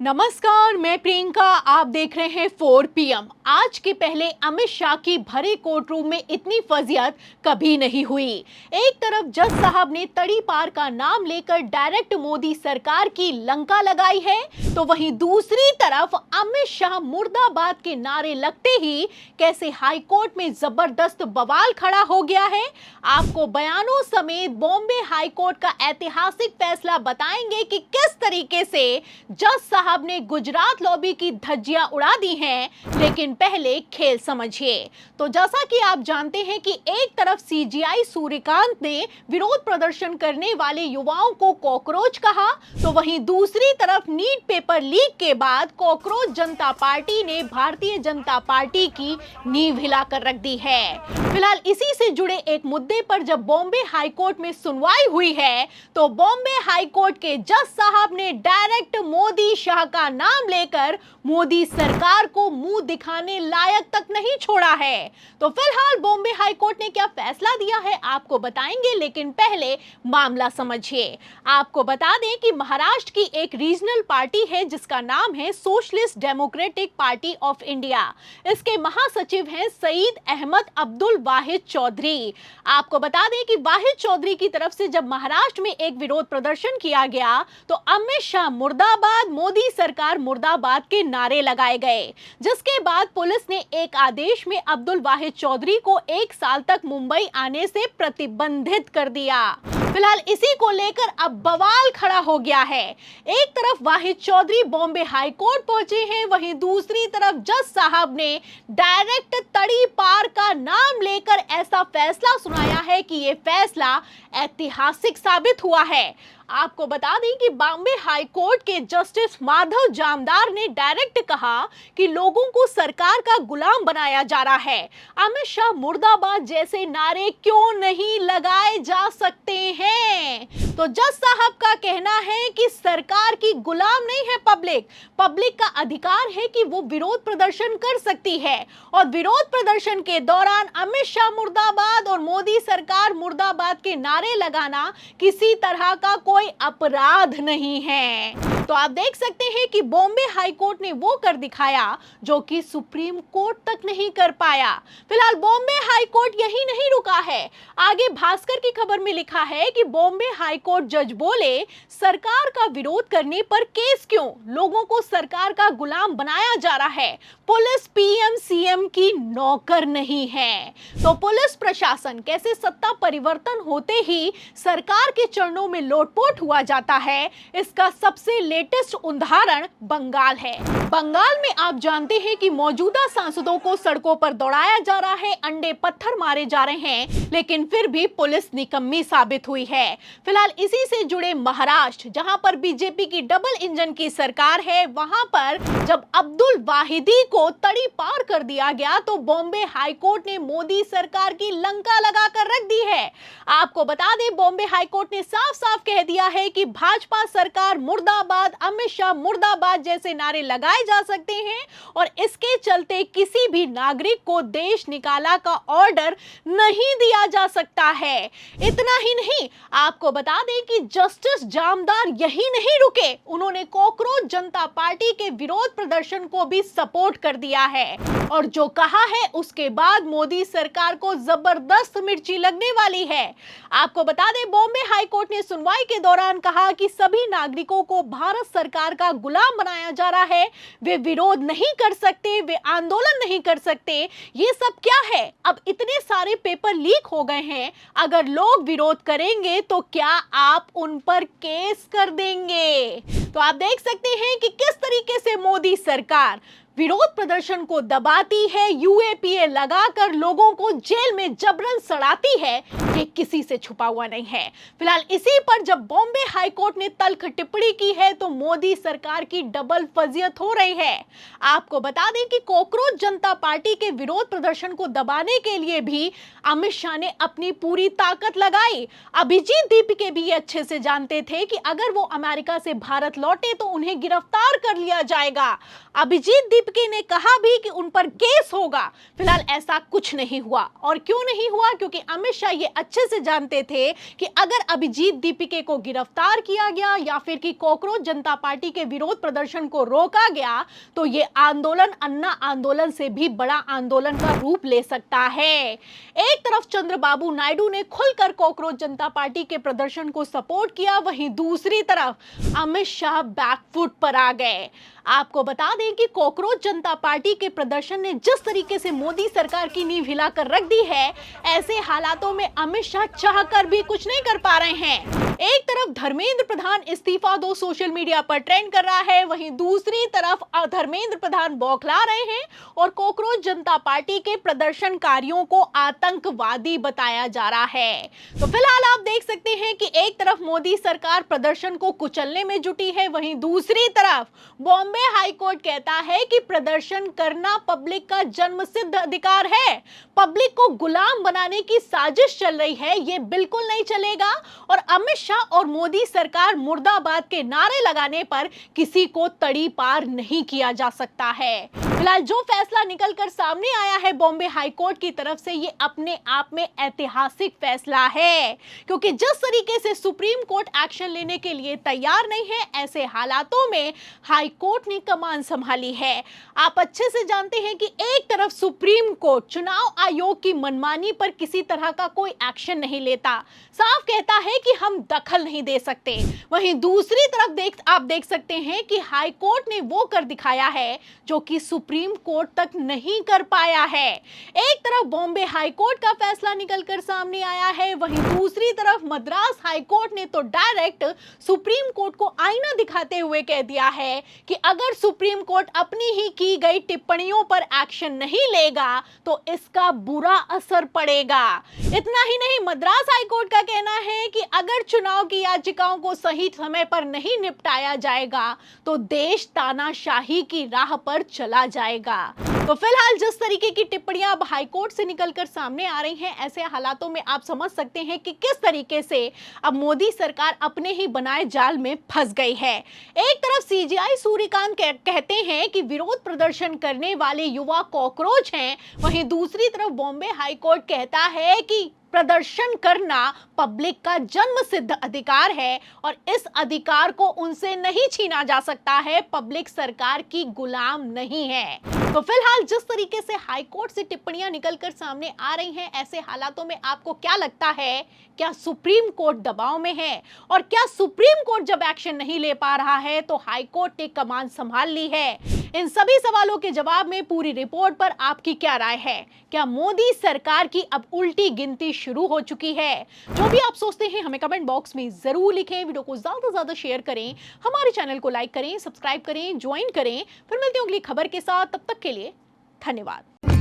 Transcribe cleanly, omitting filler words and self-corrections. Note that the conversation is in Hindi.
नमस्कार, मैं प्रियंका। आप देख रहे हैं 4 PM। आज के पहले अमित शाह की भरे कोर्ट रूम में इतनी फजियत कभी नहीं हुई। एक तरफ जज साहब ने तड़ी पार का नाम लेकर डायरेक्ट मोदी सरकार की लंका लगाई है, तो वहीं दूसरी तरफ अमित शाह मुर्दाबाद के नारे लगते ही कैसे हाई कोर्ट में जबरदस्त बवाल खड़ा हो गया है। आपको बयानों समेत बॉम्बे हाई कोर्ट का ऐतिहासिक फैसला बताएंगे कि किस तरीके से जज साहब ने गुजरात लॉबी की धज्जियां उड़ा दी हैं। लेकिन पहले खेल समझिए। तो जैसा कि आप जानते हैं कि एक तरफ सीजीआई सूर्यकांत ने विरोध प्रदर्शन करने वाले युवाओं को कॉकरोच कहा, तो वहीं दूसरी तरफ नीट पेपर लीक के बाद कॉकरोच जनता पार्टी ने भारतीय जनता पार्टी की नींव हिलाकर रख दी है। फिलहाल इसी से जुड़े एक मुद्दे पर जब बॉम्बे हाई कोर्ट में सुनवाई हुई है, तो बॉम्बे हाई कोर्ट के जज साहब ने डायरेक्ट मोदी शाह का नाम लेकर मोदी सरकार को मुंह दिखाने लायक तक नहीं छोड़ा है। तो फिलहाल बॉम्बे हाई कोर्ट ने क्या फैसला दिया है आपको बताएंगे, लेकिन पहले मामला समझिए। आपको बता दें कि महाराष्ट्र की एक रीजनल पार्टी है जिसका नाम है socialist democratic party of India. इसके महासचिव हैं सईद अहमद अब्दुल वाहिद चौधरी। आपको बता दें कि वाहिद चौधरी की तरफ से जब महाराष्ट्र में एक विरोध प्रदर्शन किया गया, तो अमित शाह मुर्दाबाद, मोदी सरकार मुर्दाबाद के नारे लगाए गए, जिसके बाद पुलिस ने एक आदेश में अब्दुल वाहिद चौधरी को 1 साल तक मुंबई आने से प्रतिबंधित कर दिया। फिलहाल इसी को लेकर अब बवाल खड़ा हो गया है। एक तरफ वाहिद चौधरी बॉम्बे हाई कोर्ट पहुंचे हैं, वहीं दूसरी तरफ जज साहब ने डायरेक्ट तड़ी पार का नाम लेकर ऐसा फैसला सुनाया है कि यह फैसला ऐतिहासिक साबित हुआ है। आपको बता दें कि बॉम्बे हाई कोर्ट के जस्टिस माधव जामदार ने डायरेक्ट कहा कि लोगों को सरकार का गुलाम बनाया जा रहा है। अमित शाह मुर्दाबाद जैसे नारे क्यों नहीं लगाए जा सकते हैं। तो जज साहब का कहना है कि सरकार की गुलाम नहीं है पब्लिक का अधिकार है कि वो विरोध प्रदर्शन कर सकती है, और विरोध प्रदर्शन के दौरान अमित शाह मुर्दाबाद और मोदी सरकार मुर्दाबाद के नारे लगाना किसी तरह का कोई अपराध नहीं है। तो आप देख सकते हैं कि बॉम्बे हाई कोर्ट ने वो कर दिखाया जो कि सुप्रीम कोर्ट तक नहीं कर पाया। फिलहाल बॉम्बे हाई कोर्ट यही नहीं रुका है। आगे भास्कर की खबर में लिखा है कि बॉम्बे हाई कोर्ट जज बोले, सरकार का विरोध करने पर केस क्यों, लोगों को सरकार का गुलाम बनाया जा रहा है। पुलिस पीएम सीएम की नौकर नहीं है। तो पुलिस प्रशासन कैसे सत्ता परिवर्तन होते ही सरकार के चरणों में लोटपोट हुआ जाता है, इसका सबसे लेटेस्ट उदाहरण बंगाल है। बंगाल में आप जानते हैं कि मौजूदा सांसदों को सड़कों पर दौड़ाया जा रहा है, अंडे पत्थर मारे जा रहे हैं, लेकिन फिर भी पुलिस निकम्मी साबित हुई है। फिलहाल इसी से जुड़े महाराष्ट्र, जहां पर बीजेपी की डबल इंजन की सरकार है, वहां पर जब अब्दुल वाहिदी को तड़ी पार कर दिया गया, तो बॉम्बे हाई कोर्ट ने मोदी सरकार की लंका लगाकर रख दी है। आपको बता दें, बॉम्बे हाई कोर्ट ने साफ साफ कह दिया है कि भाजपा सरकार मुर्दाबाद, अमित शाह मुर्दाबाद जैसे नारे लगाए जा सकते हैं, और इसके चलते किसी भी नागरिक को देश निकाला का ऑर्डर नहीं दिया जा सकता है। इतना ही नहीं, आपको बता दें कि जस्टिस जामदार यही नहीं रुके, उन्होंने कॉकरोच जनता पार्टी के विरोध प्रदर्शन को भी सपोर्ट कर दिया है, और जो कहा है उसके बाद मोदी सरकार को जबरदस्त मिर्ची लगने वाली है। आपको बता दें, बॉम्बे हाई कोर्ट ने सुनवाई के दौरान कहा कि सभी नागरिकों को भारत सरकार का गुलाम बनाया जा रहा है, वे विरोध नहीं कर सकते, वे आंदोलन नहीं कर सकते। ये सब क्या है? अब इतने सारे पेपर लीक हो गए हैं, अगर लोग विरोध करेंगे तो क्या आप उन पर केस कर देंगे? तो आप देख सकते हैं कि किस तरीके से मोदी सरकार विरोध प्रदर्शन को दबाती है, यूएपीए लगाकर लोगों को जेल में जबरन सड़ाती है, ये किसी से छुपा हुआ नहीं है। फिलहाल इसी पर जब बॉम्बे हाई कोर्ट ने तल्ख टिप्पणी की है, तो मोदी सरकार की डबल फजियत हो रही है। आपको बता दें कि कॉकरोच जनता पार्टी के विरोध प्रदर्शन को दबाने के लिए भी अमित शाह ने अपनी पूरी ताकत लगाई। अभिजीत दीपिके भी अच्छे से जानते थे कि अगर वो अमेरिका से भारत लौटे तो उन्हें गिरफ्तार कर लिया जाएगा। अभिजीत दीपिका ने कहा भी कि उन पर केस होगा। फिलहाल ऐसा कुछ नहीं हुआ। और क्यों नहीं हुआ? क्योंकि अमित शाह ये अच्छे से जानते थे कि अगर अभिजीत दीपिका को गिरफ्तार किया गया या फिर कि कॉकरोच जनता पार्टी के विरोध प्रदर्शन को रोका गया तो ये आंदोलन अन्ना आंदोलन से भी बड़ा आंदोलन का रूप ले सकता है। एक तरफ चंद्रबाबू नायडू ने खुलकर कॉकरोच जनता पार्टी के प्रदर्शन को सपोर्ट किया, वहीं दूसरी तरफ अमित शाह बैकफुट पर आ गए। आपको बता दें कि कॉकरोच जनता पार्टी के प्रदर्शन ने जिस तरीके से मोदी सरकार की नींव हिलाकर रख दी है, ऐसे हालातों में अमित शाह चाहकर भी कुछ नहीं कर पा रहे हैं। एक तरफ धर्मेंद्र प्रधान इस्तीफा दो सोशल मीडिया पर ट्रेंड कर रहा है, वहीं दूसरी तरफ धर्मेंद्र प्रधान बौखला रहे हैं और कॉकरोच जनता पार्टी के प्रदर्शनकारियों को आतंकवादी बताया जा रहा है। तो फिलहाल आप देख सकते हैं कि एक तरफ मोदी सरकार प्रदर्शन को कुचलने में जुटी है, वहीं दूसरी तरफ बॉम्बे हाई कोर्ट कहता है कि प्रदर्शन करना पब्लिक का जन्मसिद्ध अधिकार है। पब्लिक को गुलाम बनाने की साजिश चल रही है, ये बिल्कुल नहीं चलेगा। और अमित शाह और मोदी सरकार मुर्दाबाद के नारे लगाने पर किसी को तड़ी पार नहीं किया जा सकता है। फिलहाल जो फैसला निकलकर सामने आया है बॉम्बे हाई कोर्ट की तरफ से, ये अपने आप में ऐतिहासिक फैसला है, क्योंकि जिस तरीके से सुप्रीम कोर्ट एक्शन लेने के लिए तैयार नहीं है, ऐसे हालातों में हाई कोर्ट ने कमान संभाली है। आप अच्छे से जानते हैं कि एक तरफ सुप्रीम कोर्ट चुनाव आयोग की मनमानी पर किसी तरह का कोई एक्शन नहीं लेता, साफ कहता है कि हम दखल नहीं दे सकते। वहीं दूसरी तरफ आप देख सकते हैं कि हाई कोर्ट ने वो कर दिखाया है जो कि सुप्रीम कोर्ट तक नहीं कर पाया है। एक तरफ बॉम्बे हाई कोर्ट का फैसला निकलकर सामने आया है, वहीं दूसरी तरफ मद्रास हाई कोर्ट ने तो डायरेक्ट सुप्रीम कोर्ट को आईना दिखाते हुए कह दिया है कि अगर सुप्रीम कोर्ट अपनी ही की गई टिप्पणियों पर एक्शन नहीं लेगा तो इसका बुरा असर पड़ेगा। इतना ही नहीं, मद्रास हाई कोर्ट का कहना है कि अगर चुनाव की याचिकाओं को सही समय पर नहीं निपटाया जाएगा तो देश तानाशाही की राह पर चला जाएगा। तो फिलहाल जिस तरीके की टिप्पणियां अब हाईकोर्ट से निकलकर सामने आ रही हैं, ऐसे हालातों में आप समझ सकते हैं कि किस तरीके से अब मोदी सरकार अपने ही बनाए जाल में फंस गई है। एक तरफ सीजेआई सूर्यकांत कहते हैं कि विरोध प्रदर्शन करने वाले युवा कॉकरोच हैं, वहीं दूसरी तरफ बॉम्बे हाईकोर्ट कहता है कि प्रदर्शन करना पब्लिक का जन्मसिद्ध अधिकार है और इस अधिकार को उनसे नहीं छीना जा सकता है। पब्लिक सरकार की गुलाम नहीं है। तो फिलहाल जिस तरीके से हाई कोर्ट से टिप्पणियां निकलकर सामने आ रही हैं, ऐसे हालातों में आपको क्या लगता है, क्या सुप्रीम कोर्ट दबाव में है? और क्या सुप्रीम कोर्ट जब एक्शन नहीं ले पा रहा है तो हाई कोर्ट ने कमान संभाल ली है? इन सभी सवालों के जवाब में पूरी रिपोर्ट पर आपकी क्या राय है? क्या मोदी सरकार की अब उल्टी गिनती शुरू हो चुकी है? जो भी आप सोचते हैं हमें कमेंट बॉक्स में जरूर लिखें। वीडियो को ज्यादा से ज्यादा शेयर करें, हमारे चैनल को लाइक करें, सब्सक्राइब करें, ज्वाइन करें। फिर मिलते हैं अगली खबर के साथ, तब तक के लिए धन्यवाद।